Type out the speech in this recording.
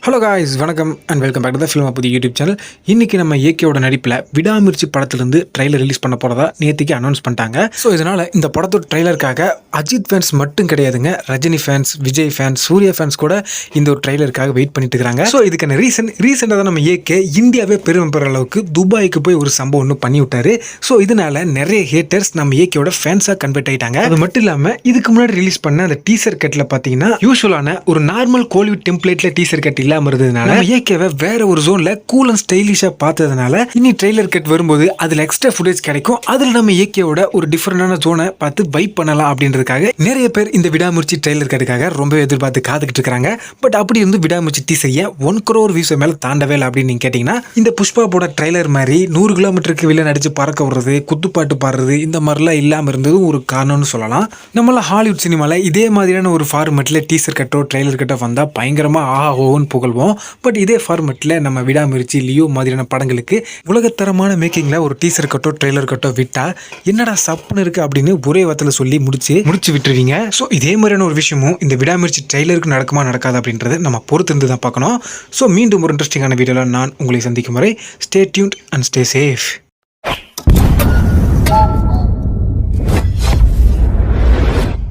Hello guys, வணக்கம் and welcome back to the film புதிய YouTube channel. இன்றைக்கி நம்ம ஏகேவோட நடிப்பில் விடாமுயற்சி படத்துலேருந்து ட்ரெய்லர் ரிலீஸ் பண்ண போகிறதா நேற்றுக்கு அனௌன்ஸ் பண்ணிட்டாங்க. ஸோ இதனால் இந்த படத்தோட ட்ரெய்லருக்காக அஜித் ஃபேன்ஸ் மட்டும் கிடையாதுங்க, Rajini fans, Vijay fans, Suriya fans கூட இந்த ஒரு ட்ரெய்லருக்காக வெயிட் பண்ணிட்டு இருக்காங்க. ஸோ இதுக்கான ரீசெண்டாக தான் நம்ம ஏகே இந்தியாவே பெருமை பெற அளவுக்கு துபாய்க்கு போய் ஒரு சம்பவம் ஒன்று பண்ணி விட்டாரு. ஸோ இதனால நிறைய ஹேட்டர்ஸ் நம்ம ஏகேவோட ஃபேன்ஸாக கன்வெர்ட் ஆகிட்டாங்க. அது மட்டும் இல்லாமல் இதுக்கு முன்னாடி ரிலீஸ் பண்ண அந்த டீசர் கட்டில் பார்த்தீங்கன்னா யூஸ்வலான ஒரு நார்மல் கோலிவுட் டெம்ப்ளேட்டில் டீசர் கட் இல்லாமல் இருந்ததுனால ஏகேவை வேற ஒரு ஜோன்ல கூல் அண்ட் ஸ்டைலிஷா பார்த்ததுனால இனி ட்ரெய்லர் கட் வரும்போது அதுல எக்ஸ்ட்ரா ஃபுட்டேஜ் கிடைக்கும். அதுல நம்ம ஏகேவோட ஒரு டிஃபரெண்டான ஜோனை பார்த்து வைப் பண்ணலாம் அப்படின்றதுக்காக நிறைய பேர் இந்த விடாமுயற்சி ட்ரெய்லர் கட்டுக்காக ரொம்ப எதிர்பார்த்து காத்துக்கிட்டு இருக்காங்க. பட் அப்படி இருந்து விடாமுயற்சி டீசர் 1 crore வியூஸ் மேல தாண்டவே இல்லை அப்படின்னு நீங்க கேட்டீங்கன்னா, இந்த புஷ்பா போட ட்ரெய்லர் மாதிரி 100 கிலோமீட்டருக்கு வில்லன் அடிச்சு பறக்க விடுறது, குத்துப்பாட்டு பாடுறது, இந்த மாதிரிலாம் இல்லாம இருந்ததும் ஒரு காரணம்னு சொல்லலாம். நம்மள ஹாலிவுட் சினிமால இதே மாதிரியான ஒரு ஃபார்மெட்ல டீசர் கட்டோ ட்ரெய்லர் கட்டோ வந்தா பயங்கரமா ஆஹா ஓன்னு புகழ்வோம். பட் இதே ஃபார்மெட்டில் நம்ம விடாமுயற்சி, லியோ மாதிரியான படங்களுக்கு உலகத்தரமான மேக்கிங்கில் ஒரு டீசர் கட்டோ ட்ரெய்லர் கட்டோ விட்டா என்னடா சப்புன்னு இருக்குது அப்படின்னு ஒரே வார்த்தையில் சொல்லி முடிச்சு விட்டுருவீங்க. ஸோ இதே மாதிரியான ஒரு விஷயமும் இந்த விடாமுயற்சி ட்ரெய்லருக்கு நடக்குமா நடக்காது அப்படின்றத நம்ம பொறுத்திருந்து தான் பார்க்கணும். ஸோ மீண்டும் ஒரு இன்ட்ரெஸ்டிங்கான வீடியோவில் நான் உங்களை சந்திக்கும் வரை stay tuned and stay safe.